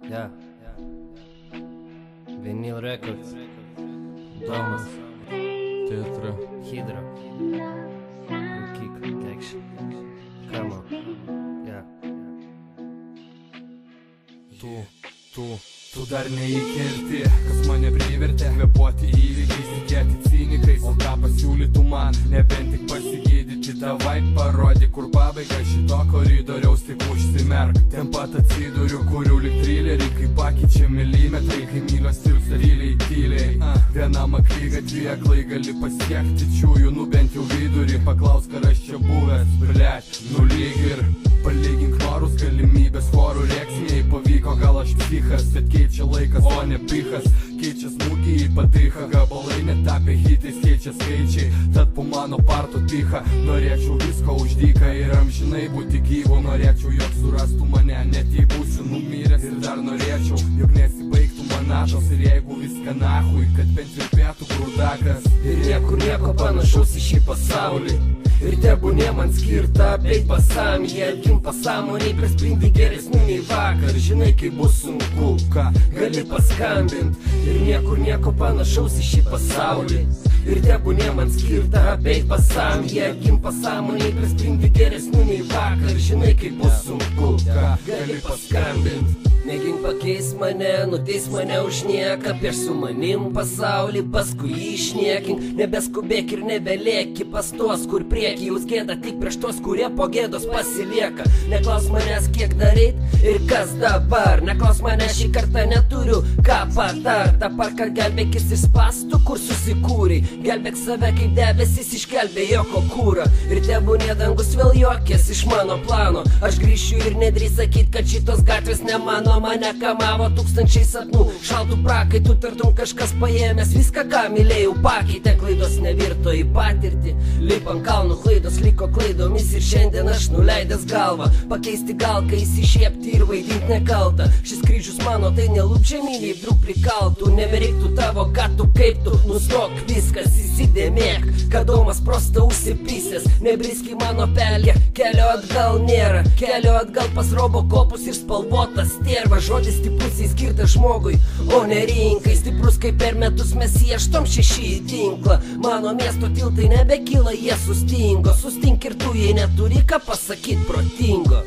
Yeah. Vinyl Records. Domas. Teatra. Hydra. Kick action. Come on. Yeah. Tu dar neįkelti, kas mane privertė kvėpuoti įvykiais, tikėti cinikais, o ką pasiūlytų man, nebent tik pasigydyti, davai parodyk, kur pabaiga šito koridoriaus, tik užsimerk. Ten pat atsiduriu, kuriu lyg trileriai, kai pakeičia milimetrai, kai mylios tirpsta tyliai. Vienam aklygatvėje aklai gali pasiekti čiųjų, bent jau vidurį, paklausk, ar aš čia buvęs, blet, lyg ir palygink norus, galimybės chorų rėksmiai, pavyko gal aš psichas, bet keičia laikas, o ne pichas, keičia smūgį į patichą, gabalai netapė hitais, keičia skaičiai, tad po mano parto ticha, norėčiau visko uždyką ir amžinai būti gyvu, norėčiau, jog surastų mane, net jei būsiu numiręs ir dar norėčiau, jog nesibaigtų manatos ir jeigu viską nahui, kad bent virpėtų grūdakas ir niekur nieko panašaus į šį pasaulį. Ir tebūnė man skirta apeit pasamyje, atgim pasąmoniai prispindi geresnių nei vakar. Žinai, kai bus sunku, ką gali paskambint. Ir niekur nieko panašaus į šį pasaulį. Ir tebūnė man skirta apeit pasamyje, atgim pasąmoniai prispindi geresnių nei vakar. Žinai, kai bus sunku, ką gali paskambint. Mėgink pakeis mane, nuteis mane už nieką, prieš su manim pasaulį, paskui jį išniekink. Nebeskubėk ir nebelėki pas tuos, kur prieki jūs gėda tik prieš tuos, kurie po gėdos pasilieka. Neklaus manęs, kiek dareit ir kas dabar. Neklaus mane, šį kartą neturiu ką patart. Apart, kad gelbėkis iš spastų, kur susikūrei. Gelbėk save, kaip debesis išgelbė joko kūrą. Ir tebūnė dangus vėl juokės iš mano plano. Aš grįšiu ir nedrįs sakyt, kad šitos gatvės ne mano. Mane kamavo tūkstančiai sapnų, šaltų prakaitų, tartum kažkas paėmęs viską, ką mylėjau, pakeitė. Klaidos nevirto į patirtį, lip ant kalnų, klaidos liko klaidomis ir šiandien aš nuleidęs galvą. Pakeisti gal, kai įsišiepti ir vaidint nekaltą. Šis kryžius mano, tai nelūp žemyniai, drūk prikaltų. Nebereiktų tavo, ką tu, kaip tu, nustok viskas, įsidėmėk, kad domas prosta užsipysės. Nebriski mano pelė, kelio atgal nėra, kelio atgal pas robokopus ir spalvotas tėra. Žodis stiprus įskirtas žmogui, o ne rinkai. Stiprus kaip per metus mes ieštom šešį į tinklą. Mano miesto tiltai nebekyla, jie sustingo. Sustink ir tu, jei neturi ką pasakyt protingo.